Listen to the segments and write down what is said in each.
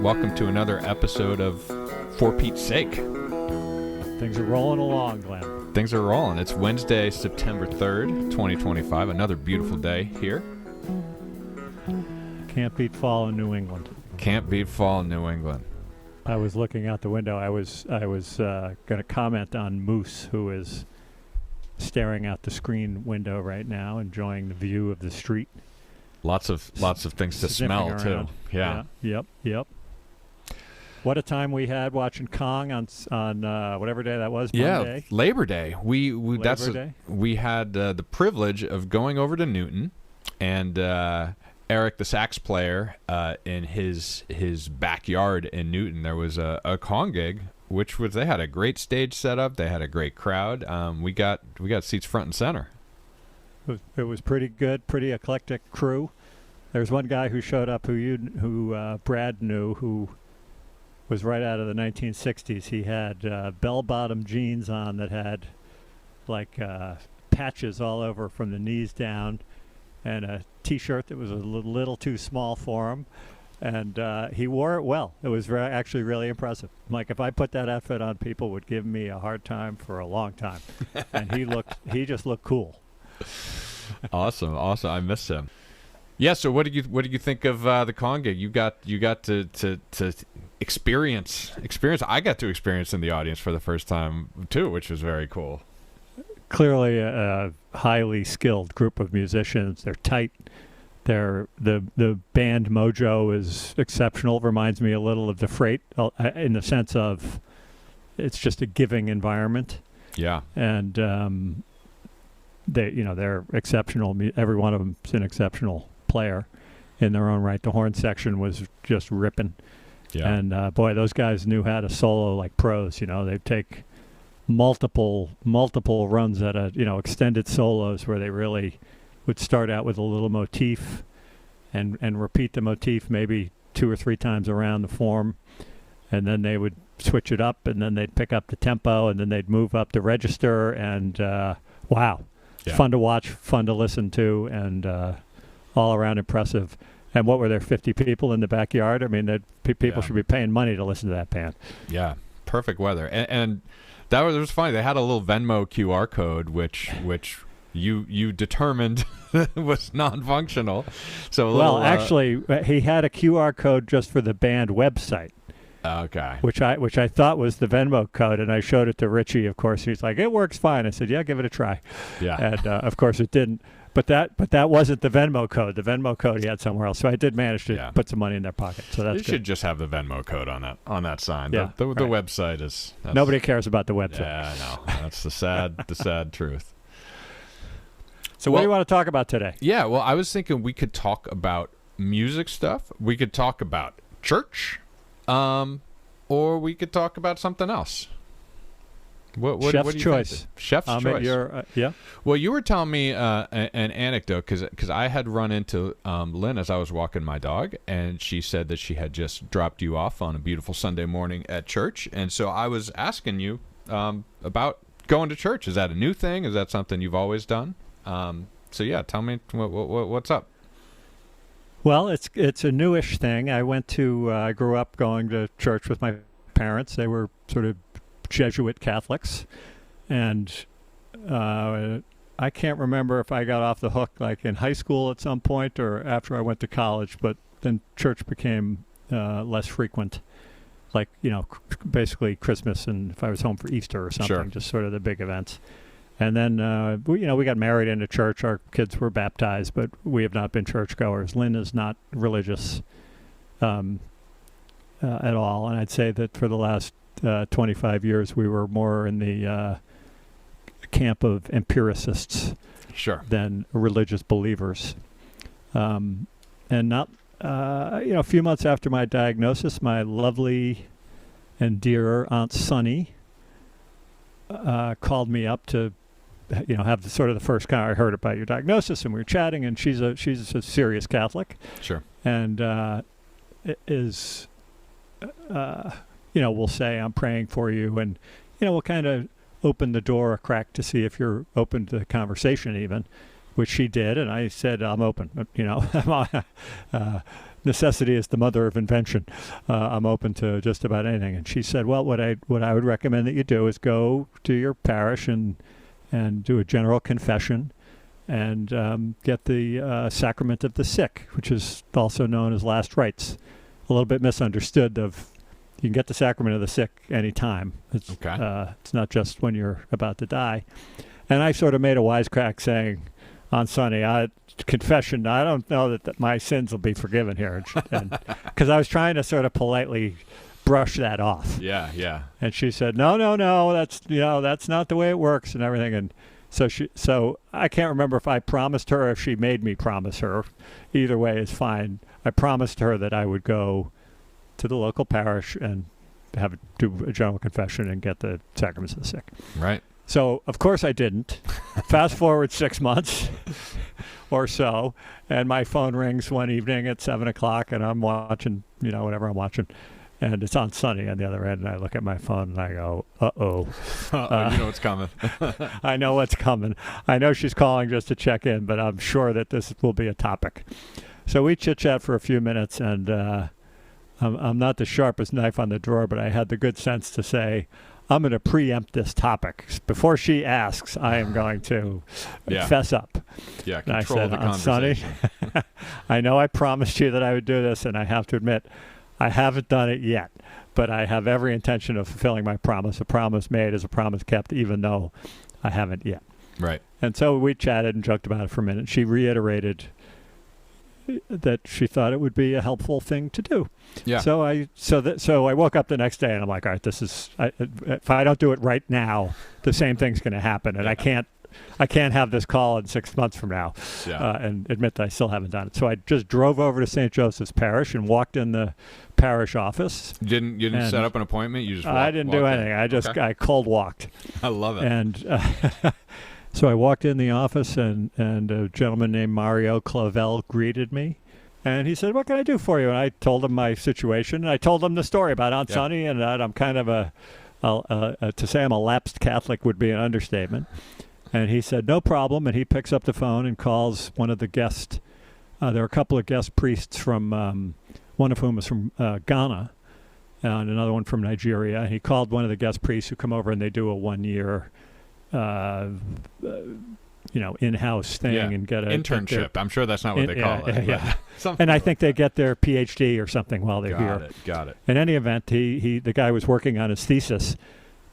welcome to another episode of For Pete's Sake. Things are rolling along, Glenn. Things are rolling. It's Wednesday, September 3rd, 2025. Another beautiful day here. Can't beat fall in New England. Can't beat fall in New England. I was looking out the window. I was going to comment on Moose, who is staring out the screen window right now, enjoying the view of the street. Lots of things to smell around. too. Yeah. Yep. What a time we had watching Kong on whatever day that was. Monday. Yeah, Labor Day. We had the privilege of going over to Newton, and Eric, the sax player, in his backyard in Newton, there was a Kong gig, which was, they had a great stage set up. They had a great crowd. We got seats front and center. It was pretty good, pretty eclectic crew. There's one guy who showed up who Brad knew, who was right out of the 1960s. He had bell-bottom jeans on that had like patches all over from the knees down, and a T-shirt that was a little too small for him. And he wore it well. It was actually really impressive. Like, if I put that outfit on, people would give me a hard time for a long time. And he just looked cool. Awesome. I missed him. Yeah. So what do you think of the Kong gig? You got to experience. I got to experience in the audience for the first time too, which was very cool. Clearly a highly skilled group of musicians. They're tight. The band mojo is exceptional. Reminds me a little of the Freight in the sense of it's just a giving environment. Yeah. And they're exceptional. Every one of them is an exceptional player in their own right. The horn section was just ripping. Yeah. And boy, those guys knew how to solo like pros. They'd take multiple runs at extended solos where they really would start out with a little motif and repeat the motif maybe 2 or 3 times around the form, and then they would switch it up, and then they'd pick up the tempo, and then they'd move up the register, and wow. Yeah. Fun to watch, fun to listen to, and all around impressive. And what were there, 50 people in the backyard? I mean, people should be paying money to listen to that band. Yeah, perfect weather. And that was funny. They had a little Venmo QR code, which you determined was non-functional. So actually, he had a QR code just for the band website. Okay. Which I thought was the Venmo code, and I showed it to Richie. Of course, he's like, "It works fine." I said, "Yeah, give it a try." Yeah. And of course, it didn't. But that wasn't the Venmo code. The Venmo code he had somewhere else. So I did manage to put some money in their pocket. So that's good. You should just have the Venmo code on that sign. Yeah, the website is. Nobody cares about the website. Yeah, no, that's the sad truth. So what do you want to talk about today? Yeah, well, I was thinking we could talk about music stuff. We could talk about church. Or we could talk about something else. What Chef's do you choice. Think? Chef's choice. Yeah. Well, you were telling me an anecdote because I had run into Lynn as I was walking my dog, and she said that she had just dropped you off on a beautiful Sunday morning at church, and so I was asking you about going to church. Is that a new thing? Is that something you've always done? So yeah, tell me what's up. Well, it's a newish thing. I grew up going to church with my parents. They were sort of Jesuit Catholics, and I can't remember if I got off the hook like in high school at some point or after I went to college, but then church became less frequent, like, basically Christmas and if I was home for Easter or something, Sure. Just sort of the big events. And then, we got married into church. Our kids were baptized, but we have not been churchgoers. Lynn is not religious at all. And I'd say that for the last 25 years, we were more in the camp of empiricists than religious believers. And not, a few months after my diagnosis, my lovely and dear Aunt Sunny called me up to have the first kind. I heard about your diagnosis, and we were chatting, and she's a serious Catholic. Sure. And will say, "I'm praying for you," and we'll kind of open the door a crack to see if you're open to the conversation, even, which she did, and I said, "I'm open." necessity is the mother of invention. I'm open to just about anything. And she said, well, what I would recommend that you do is go to your parish and do a general confession and get the sacrament of the sick, which is also known as last rites. A little bit misunderstood of you can get the sacrament of the sick anytime. It's not just when you're about to die. And I sort of made a wisecrack saying on Sunday, confession, I don't know that my sins will be forgiven here. And because I was trying to sort of politely brush that off. Yeah, yeah. And she said, no, that's not the way it works and everything. And so I can't remember if I promised her or if she made me promise her. Either way is fine. I promised her that I would go to the local parish and do a general confession and get the sacraments of the sick. Right. So, of course, I didn't. Fast forward 6 months or so, and my phone rings one evening at 7 o'clock, and I'm watching, whatever I'm watching, and it's on Sunny on the other end, and I look at my phone, and I go, uh-oh. You know what's coming. I know what's coming. I know she's calling just to check in, but I'm sure that this will be a topic. So we chit-chat for a few minutes, and I'm not the sharpest knife on the drawer, but I had the good sense to say, I'm going to preempt this topic. Before she asks, I am going to fess up. Yeah, and control I said, the conversation. Sonny, I know I promised you that I would do this, and I have to admit, I haven't done it yet. But I have every intention of fulfilling my promise. A promise made is a promise kept, even though I haven't yet. Right. And so we chatted and joked about it for a minute. She reiterated that she thought it would be a helpful thing to do. Yeah. So I woke up the next day and I'm like, all right, if I don't do it right now, the same thing's going to happen, and I can't have this call in 6 months from now and admit that I still haven't done it. So I just drove over to St. Joseph's Parish and walked in the parish office. You didn't set up an appointment? You just I didn't do anything. I cold walked. I love it. And so I walked in the office, and a gentleman named Mario Clavel greeted me. And he said, what can I do for you? And I told him my situation. And I told him the story about Aunt Sunny, and that I'm kind of to say I'm a lapsed Catholic would be an understatement. And he said, no problem. And he picks up the phone and calls one of the guests. There are a couple of guest priests from, one of whom is from Ghana, and another one from Nigeria. And he called one of the guest priests who come over, and they do a 1-year in-house thing and get an internship. I'm sure that's not what they call it. Yeah. And I think they get their PhD or something while they're here. Got it. In any event, the guy was working on his thesis,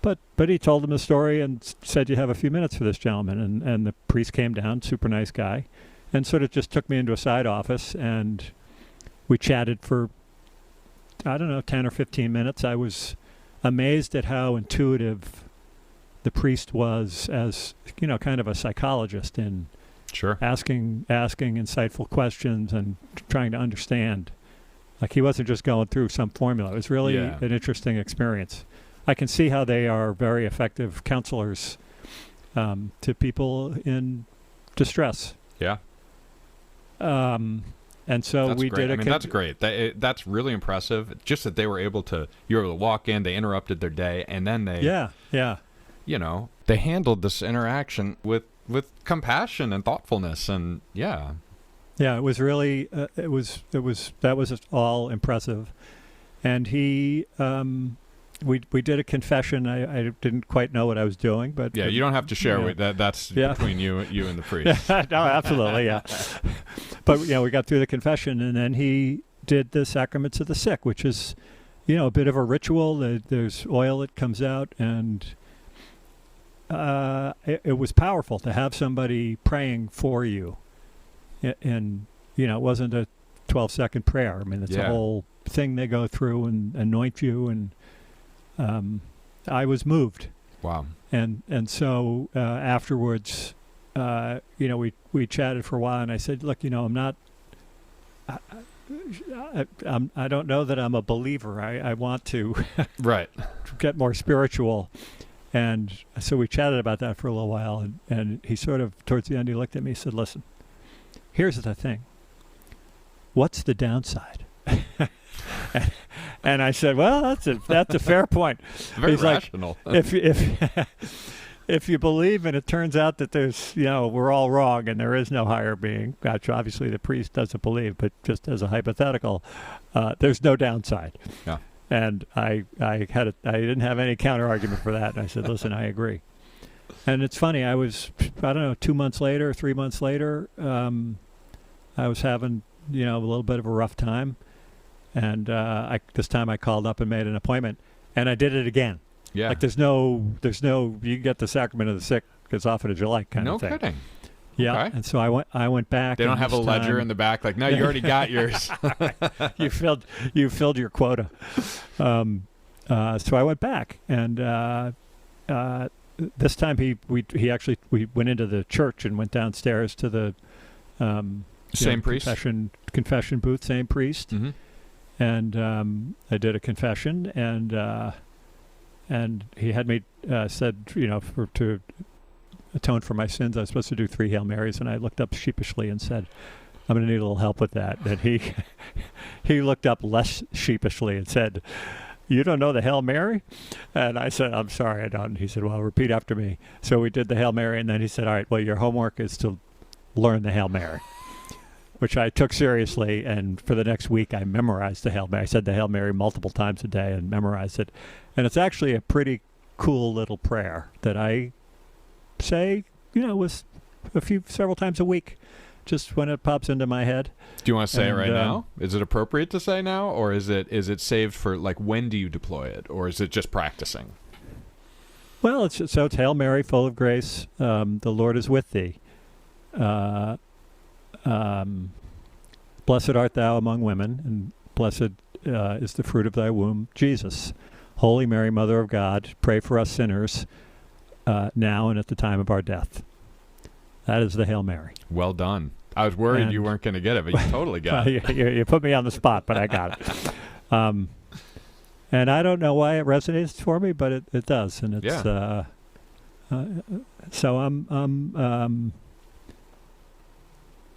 but he told him the story and said, you have a few minutes for this gentleman. And the priest came down, super nice guy, and sort of just took me into a side office, and we chatted for, 10 or 15 minutes. I was amazed at how intuitive the priest was as, kind of a psychologist in asking insightful questions and trying to understand. Like, he wasn't just going through some formula. It was really an interesting experience. I can see how they are very effective counselors to people in distress. Yeah. And so that's we great. did that's great. That's really impressive. Just that they were able to, you were able to walk in, they interrupted their day, and then they... Yeah. They handled this interaction with compassion and thoughtfulness, and Yeah, it was really, that was all impressive. And he, we did a confession. I didn't quite know what I was doing, but... Yeah, you don't have to share with that. That's between you and the priest. No, absolutely, yeah. But, we got through the confession, and then he did the sacraments of the sick, which is, a bit of a ritual. There's oil that comes out, and it was powerful to have somebody praying for you. And, it wasn't a 12-second prayer. I mean, it's a whole thing they go through and anoint you, and I was moved. Wow. And so afterwards, we chatted for a while, and I said, look, I'm not, I don't know that I'm a believer. I want to get more spiritual. And so we chatted about that for a little while, and he sort of, towards the end, he looked at me and said, listen, here's the thing. What's the downside? And I said, well, that's a fair point. Very rational. Like, if you believe and it turns out that there's, we're all wrong and there is no higher being, which obviously the priest doesn't believe, but just as a hypothetical, there's no downside. Yeah. And I didn't have any counter argument for that. And I said, listen, I agree. And it's funny, I don't know, 2 months later, 3 months later, I was having, a little bit of a rough time. And this time I called up and made an appointment, and I did it again. Yeah. Like there's no, you get the sacrament of the sick as often as you like kind of thing. No kidding. Yeah. Okay. And so I went back. They don't have a ledger in the back like, no, you already got yours. you filled your quota. So I went back, and this time we went into the church and went downstairs to the same priest, confession booth, same priest. Mm-hmm. And I did a confession, and he had me said, to atone for my sins, I was supposed to do 3 Hail Marys, and I looked up sheepishly and said, I'm going to need a little help with that. And he looked up less sheepishly and said, you don't know the Hail Mary? And I said, I'm sorry, I don't. And he said, well, repeat after me. So we did the Hail Mary, and then he said, all right, well, your homework is to learn the Hail Mary, which I took seriously. And for the next week, I memorized the Hail Mary. I said the Hail Mary multiple times a day and memorized it. And it's actually a pretty cool little prayer that I say, was several times a week, just when it pops into my head. Do you want to say it right now? Is it appropriate to say now, or is it saved for, like, when do you deploy it, or is it just practicing? Well, it's Hail Mary, full of grace, the Lord is with thee. Blessed art thou among women, and blessed is the fruit of thy womb, Jesus. Holy Mary, Mother of God, pray for us sinners, now and at the time of our death. That is the Hail Mary. Well done. I was worried you weren't going to get it, but you totally got it. You put me on the spot, but I got it. And I don't know why it resonates for me, but it does, and it's so I'm.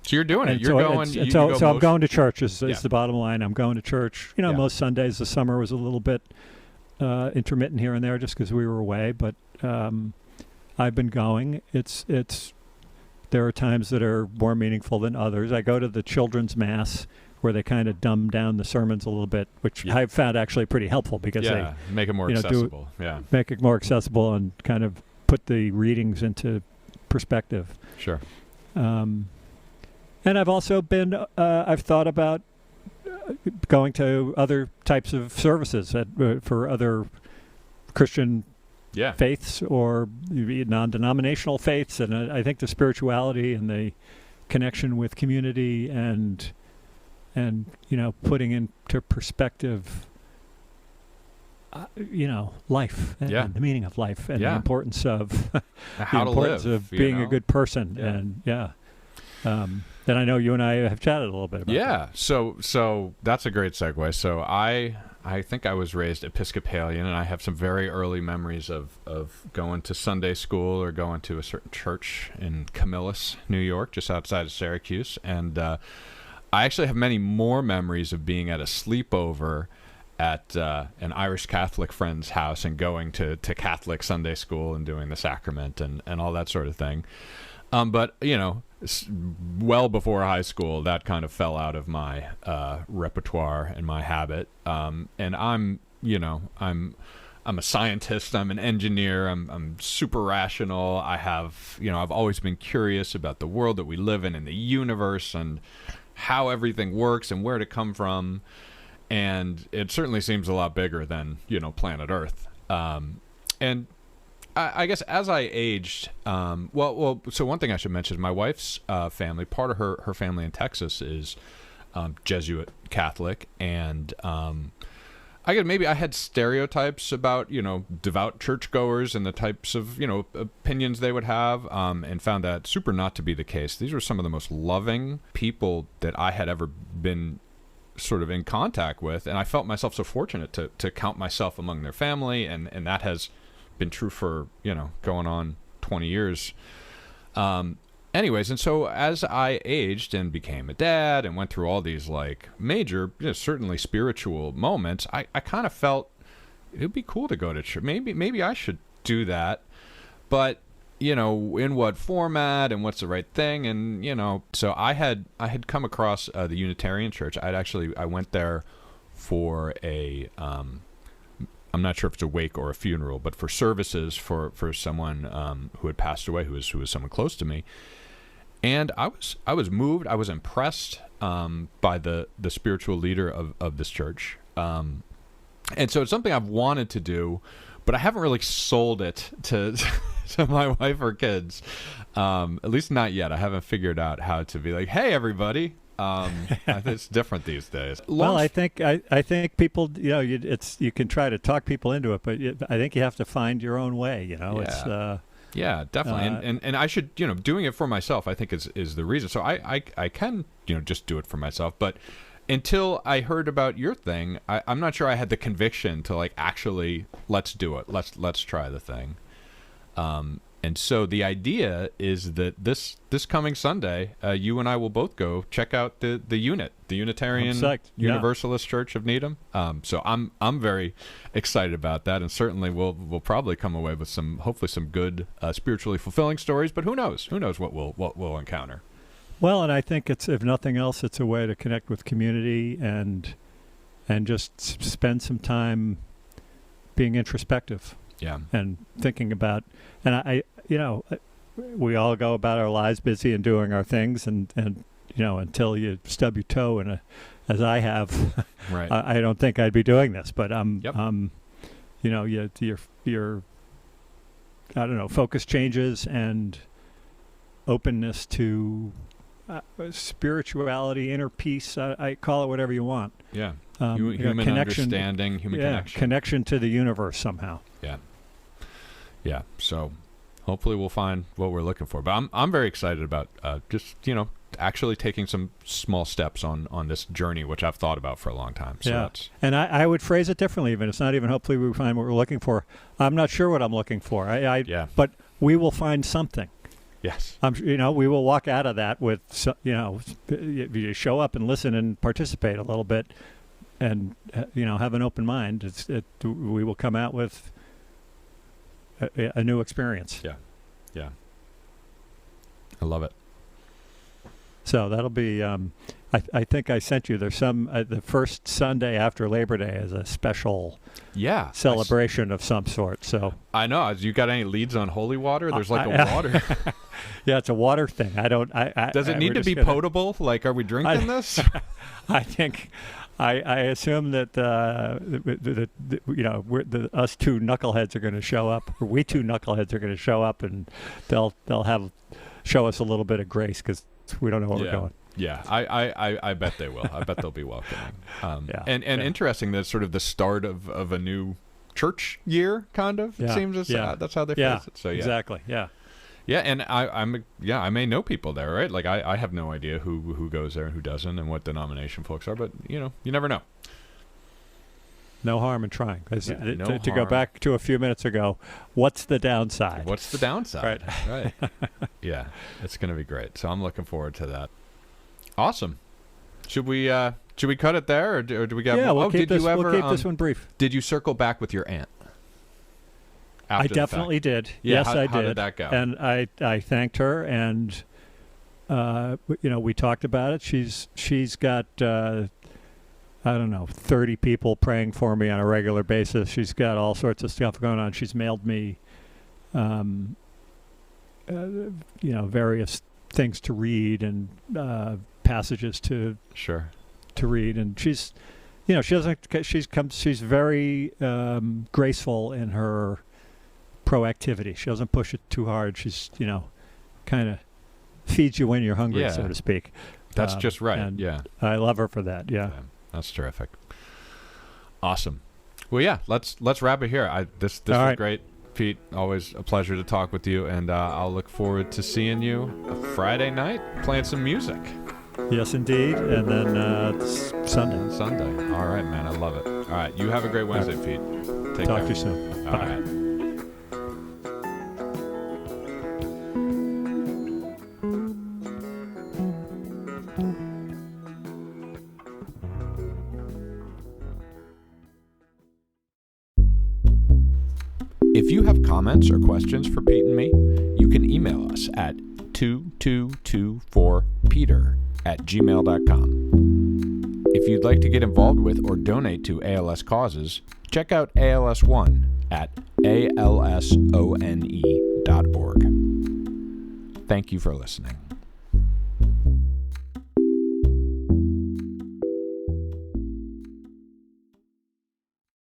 So you're doing it. You're going. So I'm going to church. Is the bottom line? I'm going to church. Most Sundays. The summer was a little bit intermittent here and there, just because we were away. But I've been going. There are times that are more meaningful than others. I go to the children's mass where they kind of dumb down the sermons a little bit, which I've found actually pretty helpful because they make it more accessible. Make it more accessible and kind of put the readings into perspective. Sure. And I've also been, I've thought about going to other types of services for other Christian faiths or non-denominational faiths. And I think the spirituality and the connection with community and putting into perspective, life and the meaning of life and the importance of how to live, being a good person. And then I know you and I have chatted a little bit about that. So that's a great segue. So I think I was raised Episcopalian, and I have some very early memories of going to Sunday school or going to a certain church in Camillus, New York, just outside of Syracuse. And I actually have many more memories of being at a sleepover at an Irish Catholic friend's house and going to Catholic Sunday school and doing the sacrament and all that sort of thing. But, well before high school, that kind of fell out of my repertoire and my habit. And I'm a scientist. I'm an engineer. I'm super rational. I've always been curious about the world that we live in and the universe and how everything works and where to come from. And it certainly seems a lot bigger than, planet Earth. And I guess as I aged, so one thing I should mention is my wife's family, part of her family in Texas is Jesuit Catholic, and I guess maybe I had stereotypes about, devout churchgoers and the types of, opinions they would have, and found that super not to be the case. These were some of the most loving people that I had ever been sort of in contact with, and I felt myself so fortunate to count myself among their family, and that has been true for, going on 20 years. Anyways, and so as I aged and became a dad and went through all these like major, certainly spiritual moments, I kind of felt it would be cool to go to church. Maybe I should do that. but in what format and what's the right thing, and so I had come across the Unitarian Church. I went there for a I'm not sure if it's a wake or a funeral, but for services for someone who had passed away, who was someone close to me. And I was moved. I was impressed by the spiritual leader of this church. And so it's something I've wanted to do, but I haven't really sold it to to my wife or kids. At least not yet. I haven't figured out how to be like, hey, everybody. I think it's different these days. Well, I think people, you can try to talk people into it, but I think you have to find your own way. It's yeah, definitely. And I should, doing it for myself, I think is the reason. So I can, just do it for myself. But until I heard about your thing, I'm not sure I had the conviction to like, actually, let's do it. Let's try the thing. And so the idea is that this coming Sunday, you and I will both go check out the Unitarian Universalist Church of Needham. So I'm very excited about that, and certainly we'll probably come away with hopefully some good spiritually fulfilling stories. But who knows? Who knows what we'll encounter? Well, and I think it's, if nothing else, it's a way to connect with community and just spend some time being introspective. Yeah. And thinking about, and I we all go about our lives busy and doing our things, and until you stub your toe as I have, right. I don't think I'd be doing this. But your I don't know, focus changes and openness to spirituality, inner peace. I call it whatever you want. Yeah. Human understanding, human connection to the universe somehow. Yeah. So hopefully we'll find what we're looking for. But I'm very excited about just actually taking some small steps on this journey, which I've thought about for a long time. So that's... And I would phrase it differently. Even it's not even hopefully we find what we're looking for. I'm not sure what I'm looking for. But we will find something. Yes. We will walk out of that with you show up and listen and participate a little bit, and have an open mind. We will come out with a new experience. Yeah. I love it. So that'll be. I think I sent you. There's some the first Sunday after Labor Day is a special. Yeah. Celebration of some sort. So I know. You got any leads on holy water? There's like a water. Yeah, it's a water thing. I don't. Does it need to be potable? Like, are we drinking this? I think. I assume that us two knuckleheads are going to show up, or we two knuckleheads are going to show up, and they'll show us a little bit of grace because we don't know where we're going. Yeah, I bet they will. I bet they'll be welcoming. And interesting that it's sort of the start of a new church year, kind of. It seems that's how they phrase it. So exactly. Yeah. Yeah, and I may know people there, right? Like I have no idea who goes there and who doesn't, and what denomination folks are, but you never know. No harm in trying. To go back to a few minutes ago, what's the downside? What's the downside? Right. Yeah, it's going to be great. So I'm looking forward to that. Awesome. Should we cut it there, or do we get? Yeah, we'll keep this one brief. Did you circle back with your aunt? I definitely did. Yeah, yes, I did. How did that go? And I thanked her, and we talked about it. She's got 30 people praying for me on a regular basis. She's got all sorts of stuff going on. She's mailed me, various things to read and passages to read. And she's very graceful in her proactivity. She doesn't push it too hard. She's, kind of feeds you when you're hungry, so to speak. That's just right. And yeah. I love her for that. Yeah. That's terrific. Awesome. Well, yeah, let's wrap it here. This was right. Great, Pete. Always a pleasure to talk with you, and I'll look forward to seeing you Friday night playing some music. Yes, indeed. And then Sunday. All right, man. I love it. All right. You have a great Wednesday, Pete. Take care. Talk to you soon. All Bye. right. If you have comments or questions for Pete and me, you can email us at 2224peter@gmail.com. If you'd like to get involved with or donate to ALS causes, check out ALS One at alsone.org. Thank you for listening.